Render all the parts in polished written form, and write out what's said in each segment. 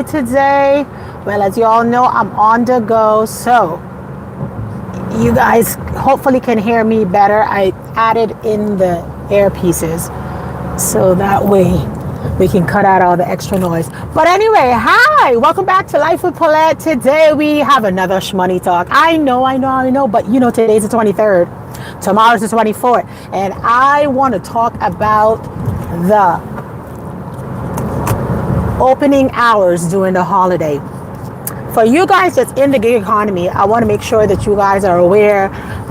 today? Well, as you all know, I'm on the go, so you guys hopefully can hear me better. I added in the earpieces so that way we can cut out all the extra noise. But anyway, hi, welcome back to Life with Paulette. Today we have another Shmoney talk. I know, but you know today's the 23rd, tomorrow's the 24th, and I want to talk about the opening hours during the holiday. For you guys that's in the gig economy, I want to make sure that you guys are aware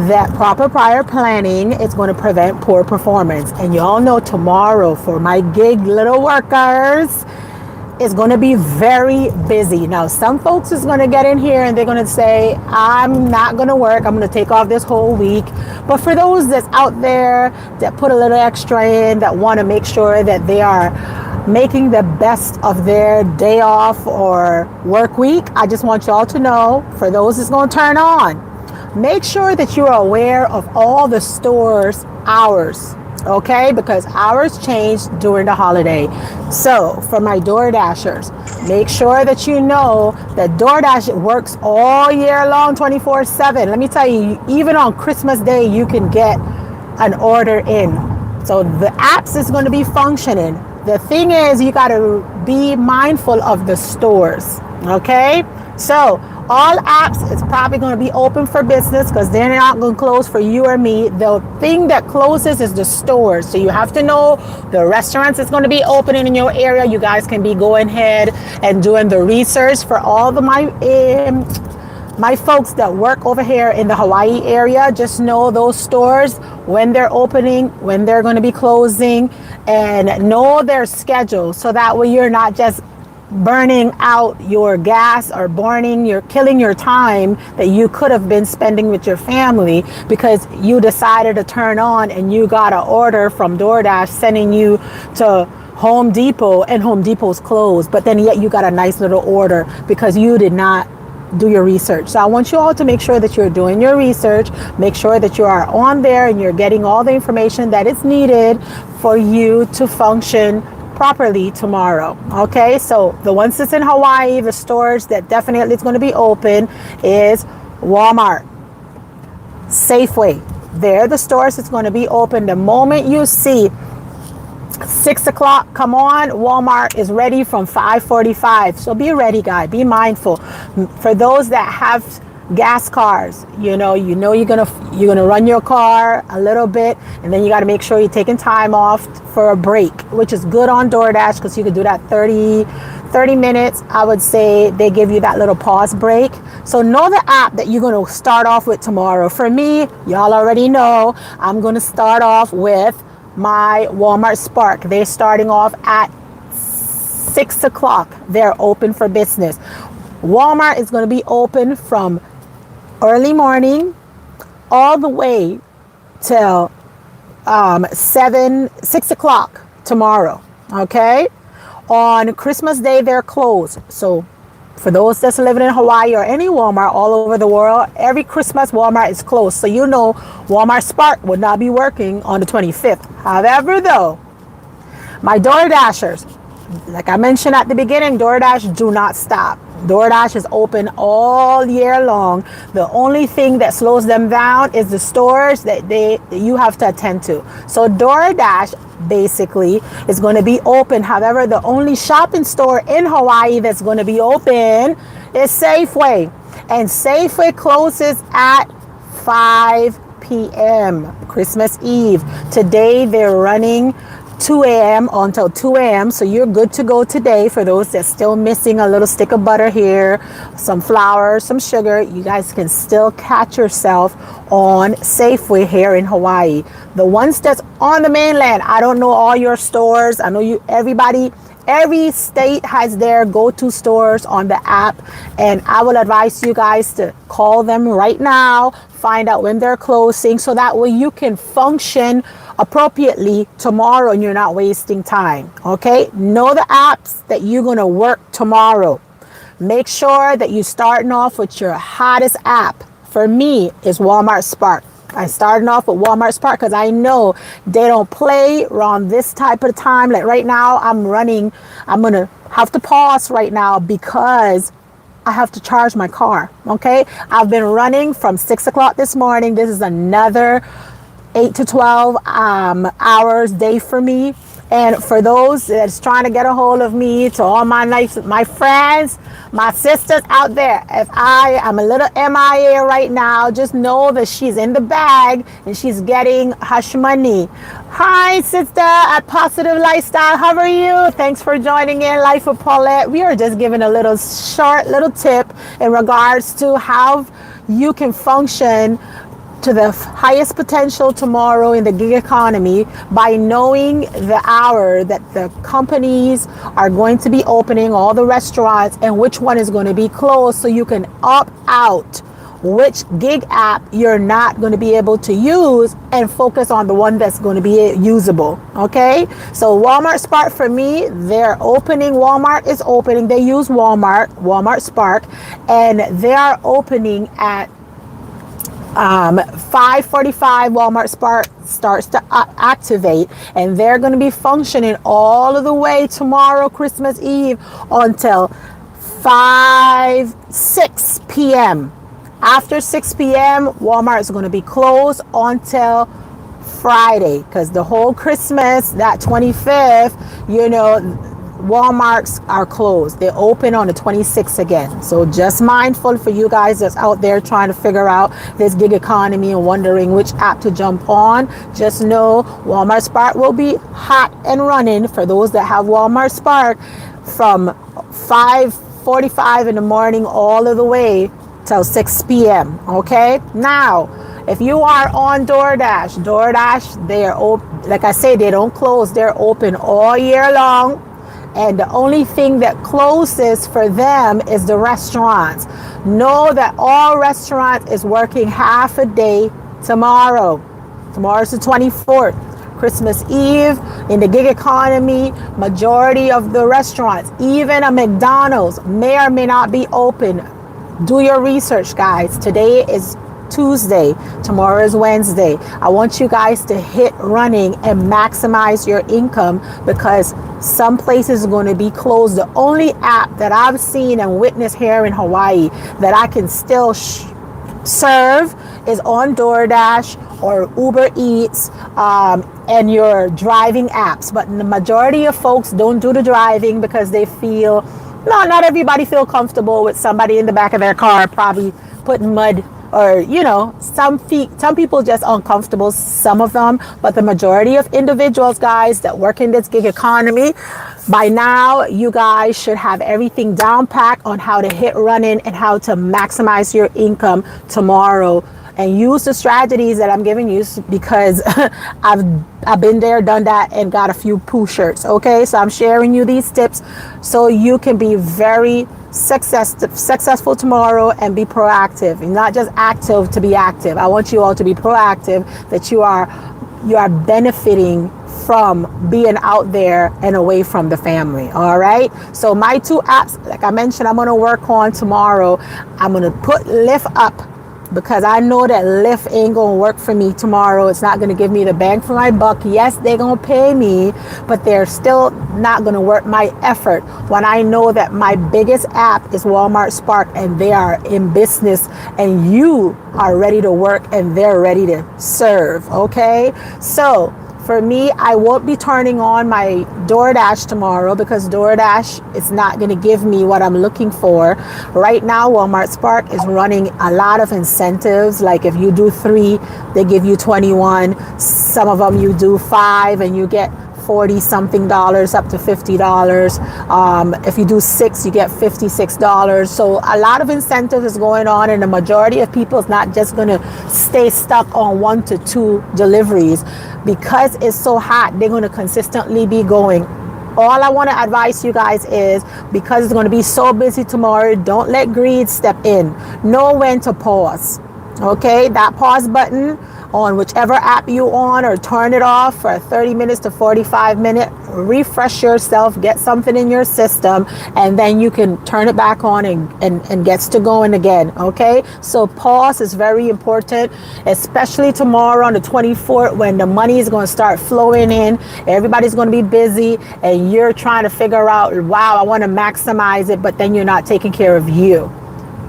that proper prior planning is going to prevent poor performance. And you all know tomorrow for my gig little workers is going to be very busy. Now, some folks is going to get in here and they're going to say, I'm not going to work. I'm going to take off this whole week. But for those that's out there that put a little extra in, that want to make sure that they are making the best of their day off or work week, I just want you all to know, for those that's going to turn on, make sure that you are aware of all the store's hours, okay? Because hours change during the holiday. So for my Door Dashers, make sure that you know that DoorDash works all year long, 24/7. Let me tell you, even on Christmas Day, you can get an order in. So the apps is going to be functioning. The thing is, you got to be mindful of the stores, okay? So all apps is probably going to be open for business because they're not going to close for you or me. The thing that closes is the stores. So you have to know the restaurants is going to be opening in your area. You guys can be going ahead and doing the research for all the my folks that work over here in the Hawaii area. Just know those stores, when they're opening, when they're going to be closing, and know their schedule. So that way you're not just burning out your gas or killing your time that you could have been spending with your family because you decided to turn on and you got an order from DoorDash sending you to Home Depot and Home Depot's closed. But then yet you got a nice little order because you did not do your research. So I want you all to make sure that you're doing your research, make sure that you are on there and you're getting all the information that is needed for you to function properly tomorrow. Okay, so the ones that's in Hawaii, the stores that definitely is going to be open is Walmart, Safeway. They're the stores that's going to be open. The moment you see 6 o'clock come on, Walmart is ready from 5:45. So be ready, guys. Be mindful. For those that have gas cars, you know you're gonna run your car a little bit, and then you got to make sure you're taking time off for a break, which is good on DoorDash because you can do that 30 minutes. I would say they give you that little pause break. So know the app that you're going to start off with tomorrow. For me, y'all already know, I'm going to start off with my Walmart Spark. They're starting off at 6 o'clock. They're open for business. Walmart is going to be open from early morning all the way till 6 o'clock tomorrow. Okay, on Christmas Day they're closed. So for those that's living in Hawaii or any Walmart all over the world, every Christmas Walmart is closed. So you know Walmart Spark would not be working on the 25th. However, though, my Door Dashers, like I mentioned at the beginning, DoorDash do not stop. DoorDash is open all year long. The only thing that slows them down is the stores that you have to attend to. So DoorDash basically is going to be open. However, the only shopping store in Hawaii that's going to be open is Safeway. And Safeway closes at 5 p.m. Christmas Eve. Today they're running 2 a.m. until 2 a.m. So you're good to go today. For those that's still missing a little stick of butter here, some flour, some sugar, you guys can still catch yourself on Safeway here in Hawaii. The ones that's on the mainland, I don't know all your stores. I know every state has their go-to stores on the app, and I will advise you guys to call them right now, find out when they're closing, so that way you can function appropriately tomorrow and you're not wasting time. Okay, know the apps that you're going to work tomorrow. Make sure that you're starting off with your hottest app. For me, is Walmart Spark. I started off with Walmart Spark because I know they don't play around this type of time. Like right now, I'm running. I'm going to have to pause right now because I have to charge my car. Okay. I've been running from 6 o'clock this morning. This is another 8 to 12 hours day for me. And for those that's trying to get a hold of me, to all my friends, my sisters out there, if I am a little MIA right now, just know that she's in the bag and she's getting hush money. Hi, sister at Positive Lifestyle. How are you? Thanks for joining in Life with Paulette. We are just giving a little short little tip in regards to how you can function to the highest potential tomorrow in the gig economy by knowing the hour that the companies are going to be opening, all the restaurants, and which one is going to be closed, so you can opt out which gig app you're not going to be able to use and focus on the one that's going to be usable. Okay, so Walmart Spark, for me, they're opening. Walmart is opening. They use Walmart Spark, and they are opening at 5:45. Walmart Spark starts to activate, and they're going to be functioning all of the way tomorrow, Christmas Eve, until 6 p.m. After 6 p.m., Walmart is going to be closed until Friday, because the whole Christmas, that 25th, Walmarts are closed. They open on the 26th again. So just mindful for you guys that's out there trying to figure out this gig economy and wondering which app to jump on. Just know Walmart Spark will be hot and running for those that have Walmart Spark from 5:45 in the morning all of the way till 6 p.m. Okay? Now, if you are on DoorDash, they are open. Like I say, they don't close. They're open all year long. And the only thing that closes for them is the restaurants. Know that all restaurants is working half a day tomorrow. Tomorrow's the 24th. Christmas Eve. In the gig economy, majority of the restaurants, even a McDonald's, may or may not be open. Do your research, guys. Today is Tuesday. Tomorrow is Wednesday. I want you guys to hit running and maximize your income, because some places are going to be closed. The only app that I've seen and witnessed here in Hawaii that I can still serve is on DoorDash or Uber Eats, and your driving apps. But the majority of folks don't do the driving because they feel, no, not everybody feel comfortable with somebody in the back of their car probably putting mud, or some people just uncomfortable, some of them. But the majority of individuals, guys, that work in this gig economy, by now you guys should have everything down packed on how to hit running and how to maximize your income tomorrow. And use the strategies that I'm giving you, because I've been there, done that, and got a few poo shirts. Okay, so I'm sharing you these tips so you can be very successful tomorrow and be proactive, and not just active to be active. I want you all to be proactive, that you are benefiting from being out there and away from the family. All right, so my two apps, like I mentioned, I'm going to work on tomorrow. I'm going to put Lyft up, because I know that Lyft ain't gonna work for me tomorrow. It's not gonna give me the bang for my buck. Yes, they're gonna pay me, but they're still not gonna work my effort when I know that my biggest app is Walmart Spark, and they are in business, and you are ready to work and they're ready to serve. Okay, so for me, I won't be turning on my DoorDash tomorrow, because DoorDash is not going to give me what I'm looking for. Right now, Walmart Spark is running a lot of incentives. Like if you do 3, they give you 21. Some of them you do 5 and you get $40 something up to $50. If you do 6, you get $56. So a lot of incentive is going on, and the majority of people is not just going to stay stuck on 1 to 2 deliveries. Because it's so hot, they're going to consistently be going. All I want to advise you guys is, because it's going to be so busy tomorrow, don't let greed step in. Know when to pause. Okay, that pause button, on whichever app you on, or turn it off for 30 minutes to 45 minutes. Refresh yourself, get something in your system, and then you can turn it back on and gets to going again. Okay, so pause is very important, especially tomorrow on the 24th, when the money is going to start flowing in. Everybody's going to be busy and you're trying to figure out, wow, I want to maximize it, but then you're not taking care of you.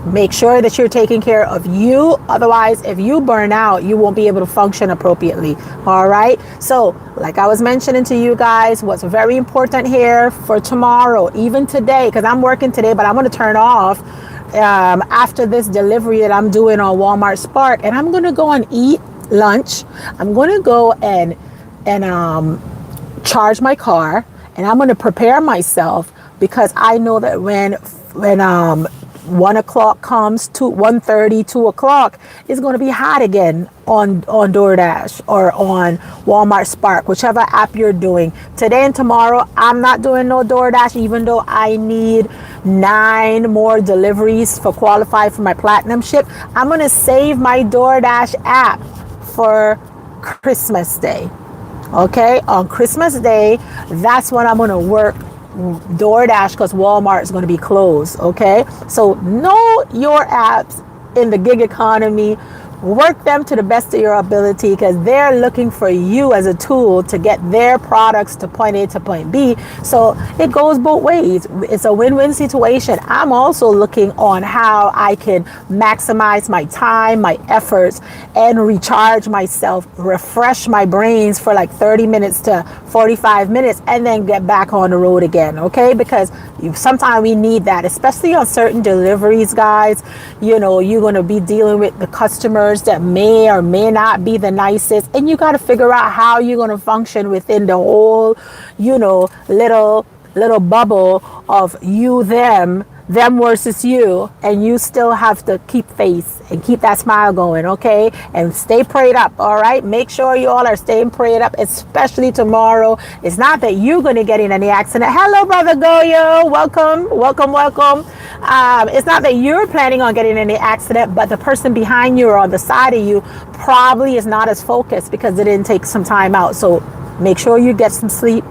Make sure that you're taking care of you. Otherwise, if you burn out, you won't be able to function appropriately. All right. So like I was mentioning to you guys, what's very important here for tomorrow, even today, because I'm working today, but I'm going to turn off after this delivery that I'm doing on Walmart Spark, and I'm going to go and eat lunch. I'm going to go and charge my car, and I'm going to prepare myself, because I know that when 1 o'clock comes, to 1:30, 2 o'clock, it's going to be hot again on DoorDash or on Walmart Spark, whichever app you're doing. Today and tomorrow, I'm not doing no DoorDash, even though I need 9 more deliveries for qualify for my platinum ship. I'm going to save my DoorDash app for Christmas Day. Okay, on Christmas Day, that's when I'm going to work DoorDash, because Walmart is going to be closed. Okay, so know your apps in the gig economy. Work them to the best of your ability, because they're looking for you as a tool to get their products to point A to point B. So it goes both ways. It's a win-win situation. I'm also looking on how I can maximize my time, my efforts, and recharge myself, refresh my brains for like 30 minutes to 45 minutes, and then get back on the road again. Okay, because sometimes we need that, especially on certain deliveries, guys. You know, you're going to be dealing with the customers that may or may not be the nicest, and you got to figure out how you're going to function within the whole, you know, little bubble of you, them versus you, and you still have to keep face and keep that smile going. Okay, and stay prayed up. All right, make sure you all are staying prayed up, especially tomorrow. It's not that you're going to get in any accident. Hello, brother Goyo, welcome. It's not that you're planning on getting in any accident, but the person behind you or on the side of you probably is not as focused because they didn't take some time out. So make sure you get some sleep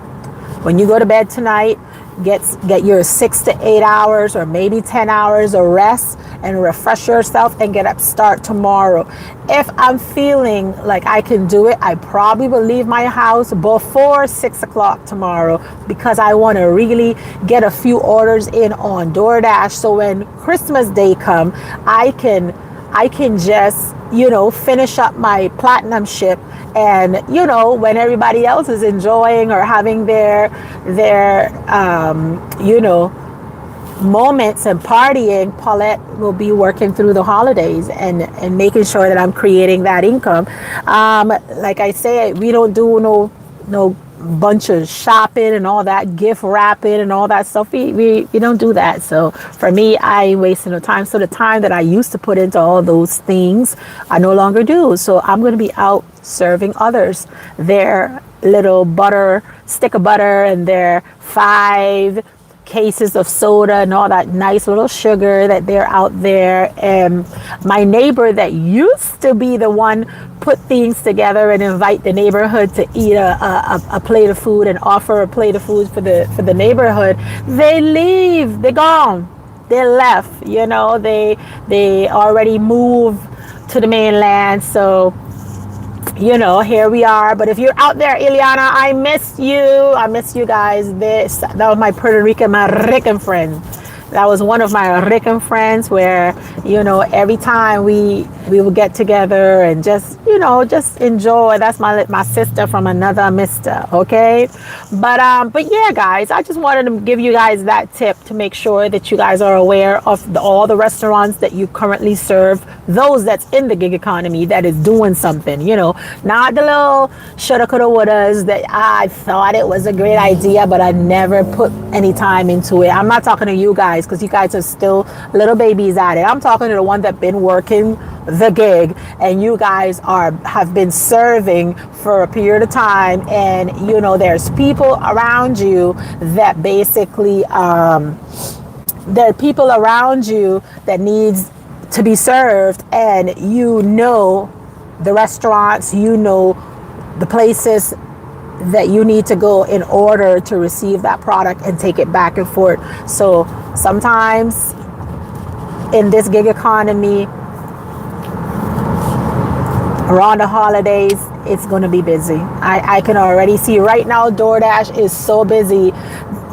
when you go to bed tonight. Get your 6 to 8 hours or maybe 10 hours of rest, and refresh yourself and get up, start tomorrow. If I'm feeling like I can do it, I probably will leave my house before 6 o'clock tomorrow, because I want to really get a few orders in on DoorDash, so when Christmas Day come, I can just, you know, finish up my platinum ship. And, you know, when everybody else is enjoying or having their you know, moments and partying, Paulette will be working through the holidays and making sure that I'm creating that income. Like I say, we don't do no bunch of shopping and all that, gift wrapping and all that stuff. We don't do that. So for me, I ain't wasting no time. So the time that I used to put into all those things, I no longer do. So I'm going to be out serving others their little stick of butter and their 5 cases of soda and all that nice little sugar that they're out there. And my neighbor that used to be the one put things together and invite the neighborhood to eat a plate of food and offer a plate of food for the neighborhood, they leave, they're gone, they left, you know, they already moved to the mainland. So, you know, here we are. But if you're out there, Ileana, I miss you guys. That was my Puerto Rican friend. That was one of my Rican friends, where, you know, every time we would get together and just, you know, just enjoy. That's my sister from another mister. Okay, but yeah, guys, I just wanted to give you guys that tip to make sure that you guys are aware of all the restaurants that you currently serve, those that's in the gig economy that is doing something, you know, not the little shoulda, coulda, wouldas that I thought it was a great idea, but I never put any time into it. I'm not talking to you guys, because you guys are still little babies at it. I'm talking to the one that been working the gig, and you guys have been serving for a period of time, and you know there's people around you that basically there are people around you that needs to be served, and you know the restaurants, the places that you need to go in order to receive that product and take it back and forth. So sometimes in this gig economy, around the holidays, it's going to be busy. I can already see right now DoorDash is so busy.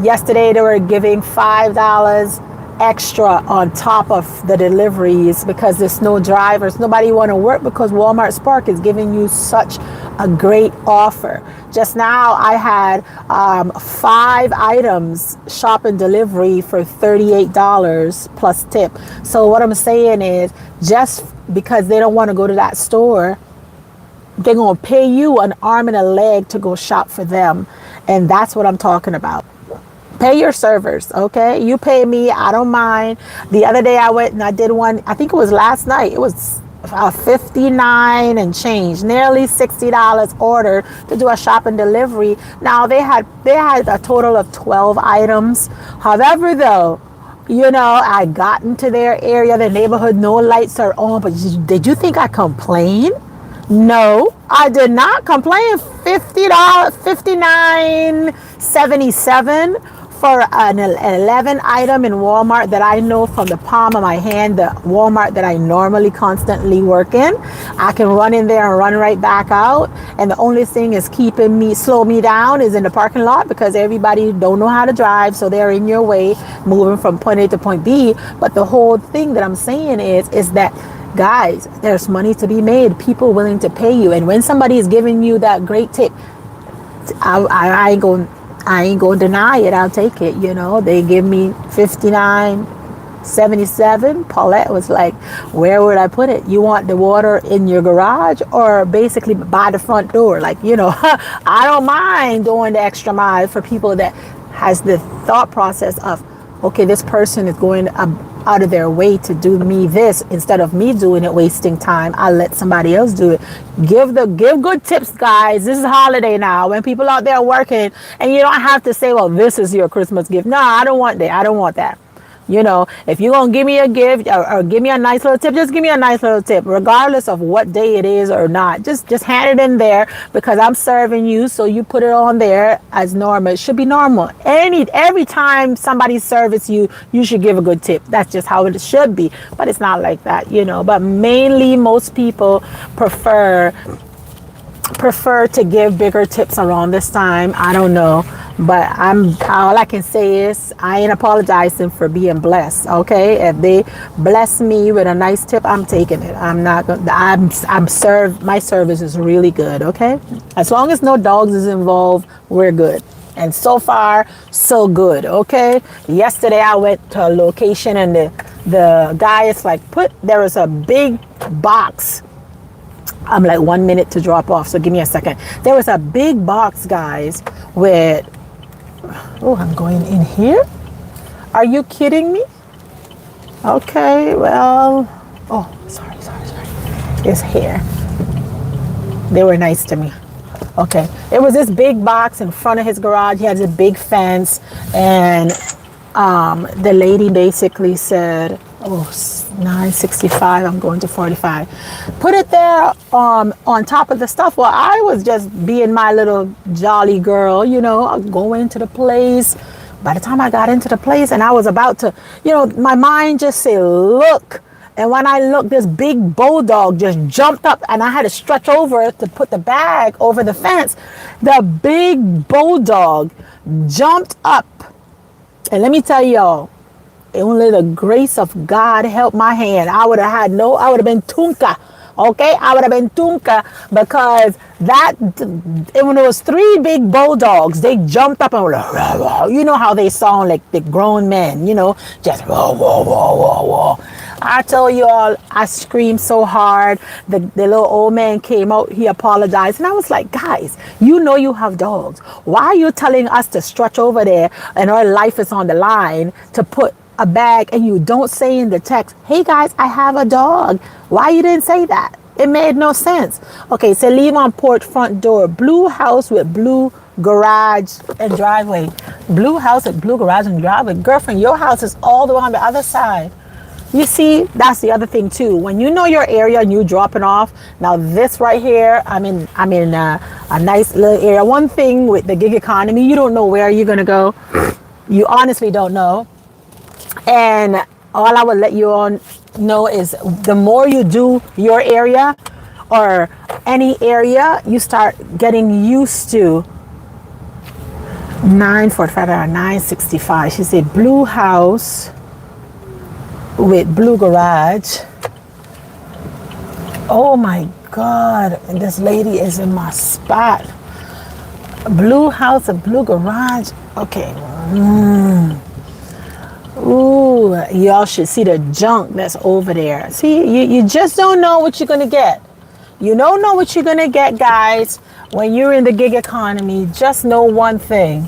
Yesterday they were giving $5 extra on top of the deliveries because there's no drivers. Nobody want to work because Walmart Spark is giving you such a great offer. Just now I had 5 items shop and delivery for $38 plus tip. So what I'm saying is, just because they don't want to go to that store, they're going to pay you an arm and a leg to go shop for them. And that's what I'm talking about. Pay your servers, okay? You pay me, I don't mind. The other day I went and I did one, I think it was last night. It was $59 and change, nearly $60 order to do a shop and delivery. Now they had a total of 12 items. However, though, I got into their area, their neighborhood, no lights are on, but did you think I complained? No, I did not complain. $50, $59.77 for an 11 item in Walmart that I know from the palm of my hand, the Walmart that I normally constantly work in. I can run in there and run right back out. And the only thing is slow me down is in the parking lot, because everybody don't know how to drive. So they're in your way moving from point A to point B. But the whole thing that I'm saying is that, guys, there's money to be made, people willing to pay you. And when somebody is giving you that great tip, I ain't going to deny it. I'll take it. They give me $59.77. Paulette was like, where would I put it? You want the water in your garage or basically by the front door? Like, I don't mind doing the extra mile for people that has the thought process of, okay, this person is going out of their way to do me this. Instead of me doing it, wasting time, I'll let somebody else do it. Give good tips, guys. This is holiday now, when people out there working, and you don't have to say, well, this is your Christmas gift. No, I don't want that. I don't want that. If you're going to give me a gift or give me a nice little tip, just give me a nice little tip, regardless of what day it is or not. Just hand it in there, because I'm serving you. So you put it on there as normal. It should be normal. Every time somebody serves you, you should give a good tip. That's just how it should be. But it's not like that, But mainly most people prefer to give bigger tips around this time. I don't know, but all I can say is I ain't apologizing for being blessed. Okay, if they bless me with a nice tip, I'm taking it. I'm not gonna. I'm served. My service is really good. Okay, as long as no dogs is involved, we're good. And so far, so good. Okay. Yesterday I went to a location and the guy is like, there was a big box. I'm like 1 minute to drop off, so give me a second. There was a big box, guys, with, I'm going in here. Are you kidding me? Okay, well, sorry. It's here. They were nice to me. Okay, it was this big box in front of his garage. He has a big fence, and the lady basically said, $9.65, I'm going to 45. Put it there on top of the stuff. Well, I was just being my little jolly girl, going into the place. By the time I got into the place and I was about to, my mind just said, look. And when I looked, this big bulldog just jumped up, and I had to stretch over to put the bag over the fence. The big bulldog jumped up. And let me tell y'all, only the grace of God helped my hand. I would have been tunka. Okay, I would have been tunka, because when it was 3 big bulldogs, they jumped up and were like, rah, rah. You know how they sound like the grown men, just whoa, whoa, whoa, whoa, whoa. I tell you all, I screamed so hard. The little old man came out, he apologized. And I was like, guys, you have dogs. Why are you telling us to stretch over there and our life is on the line to put a bag, and you don't say in the text, hey guys, I have a dog? Why you didn't say that? It made no sense. Okay, so leave on porch, front door, blue house with blue garage and driveway. Blue house with blue garage and driveway. Girlfriend, your house is all the way on the other side. You see, that's the other thing too. When you know your area and you dropping off, now this right here, I'm in a nice little area. One thing with the gig economy, you don't know where you're gonna go. You honestly don't know. And all I would let you all know is the more you do your area or any area, you start getting used to 945 or 965. She said blue house with blue garage. Oh my God, this lady is in my spot. Blue house and blue garage. Okay. Ooh, y'all should see the junk that's over there. See, you just don't know what you're gonna get. You don't know what you're gonna get, guys. When you're in the gig economy, just know one thing.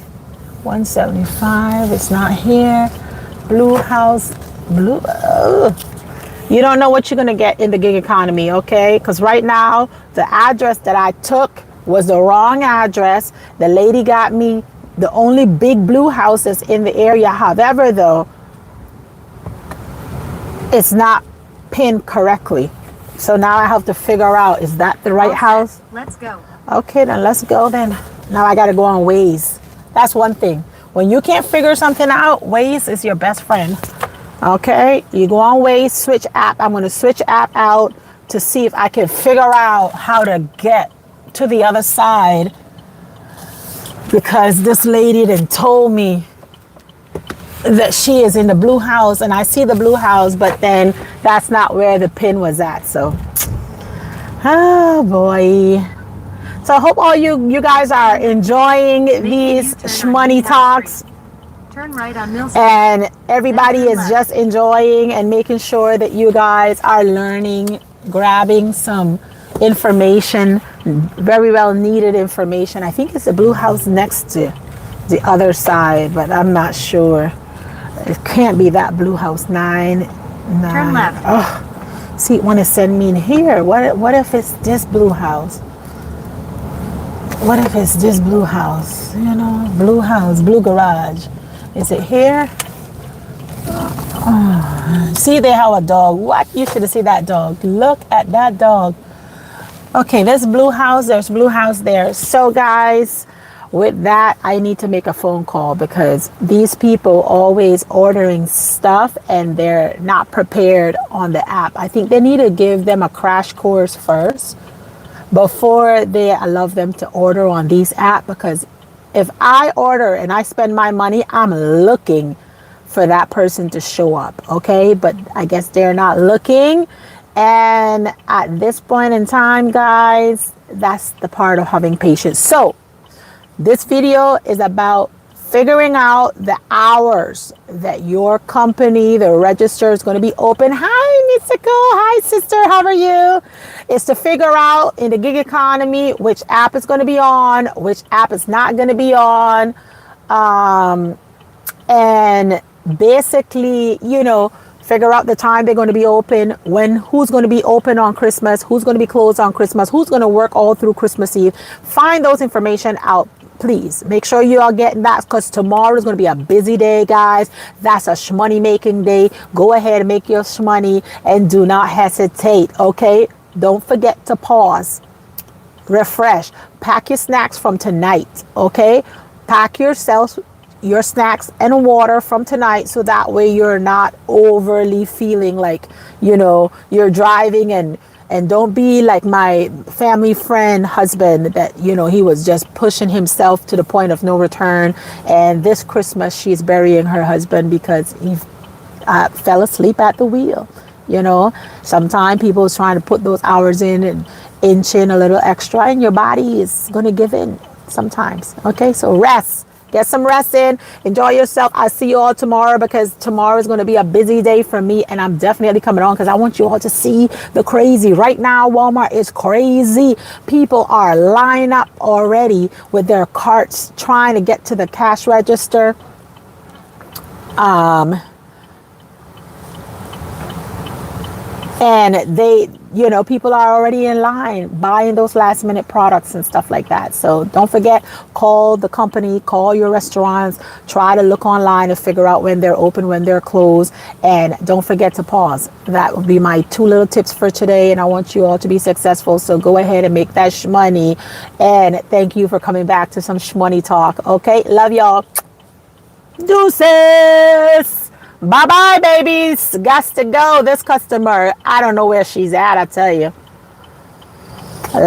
175, it's not here. Blue house, blue. You don't know what you're gonna get in the gig economy, okay? Because right now, the address that I took was the wrong address. The lady got me the only big blue house that's in the area. However, though, it's not pinned correctly. So now I have to figure out, is that the right house? Let's go. Okay, then let's go then. Now I gotta go on Waze. That's one thing. When you can't figure something out, Waze is your best friend. Okay, you go on Waze, switch app. I'm gonna switch app out to see if I can figure out how to get to the other side, because this lady then told me that she is in the blue house, and I see the blue house, but then that's not where the pin was at. So, oh boy. So I hope all you guys are enjoying these Shmoney talks. Turn right on Mills. And everybody is just enjoying and making sure that you guys are learning, grabbing some information, very well needed information. I think it's the blue house next to the other side, but I'm not sure. It can't be that blue house. 9. Turn left. Oh, see, it want to send me in here. What if it's this blue house? What if it's this blue house? You know, blue house, blue garage. Is it here? Oh, see, they have a dog. What? You should have seen that dog. Look at that dog. Okay, there's blue house. There's blue house there. So, guys, with that, I need to make a phone call because these people always ordering stuff and they're not prepared on the app. I think they need to give them a crash course first before they allow them to order on these apps, because if I order and I spend my money, I'm looking for that person to show up, okay? But I guess they're not looking. And at this point in time, guys, that's the part of having patience. So this video is about figuring out the hours that your company, the register, is going to be open. Hi, Mitsuko. Hi, sister. How are you? It's to figure out in the gig economy which app is going to be on, which app is not going to be on. And basically, you know, figure out the time they're going to be open, who's going to be open on Christmas, who's going to be closed on Christmas, who's going to work all through Christmas Eve. Find those information out. Please make sure you are getting that, because tomorrow is going to be a busy day, guys. That's a shmoney making day. Go ahead and make your shmoney and do not hesitate, okay? Don't forget to pause, refresh, pack your snacks from tonight, okay? Pack yourself your snacks and water from tonight, so that way you're not overly feeling like, you know, you're driving. And don't be like my family friend husband that, you know, he was just pushing himself to the point of no return. And this Christmas, she's burying her husband because he fell asleep at the wheel. You know, sometimes people is trying to put those hours in and inch in a little extra, and your body is going to give in sometimes. Okay, so rest. Get some rest in. Enjoy yourself. I'll see you all tomorrow, because tomorrow is going to be a busy day for me, and I'm definitely coming on because I want you all to see the crazy. Right now, Walmart is crazy. People are lining up already with their carts trying to get to the cash register. And people are already in line buying those last minute products and stuff like that. So don't forget, call the company, call your restaurants, try to look online to figure out when they're open, when they're closed, and don't forget to pause. That would be my 2 little tips for today, and I want you all to be successful. So go ahead and make that shmoney, and thank you for coming back to some shmoney talk. Okay, love y'all. Deuces. Bye bye, babies. Got to go. This customer, I don't know where she's at, I tell you.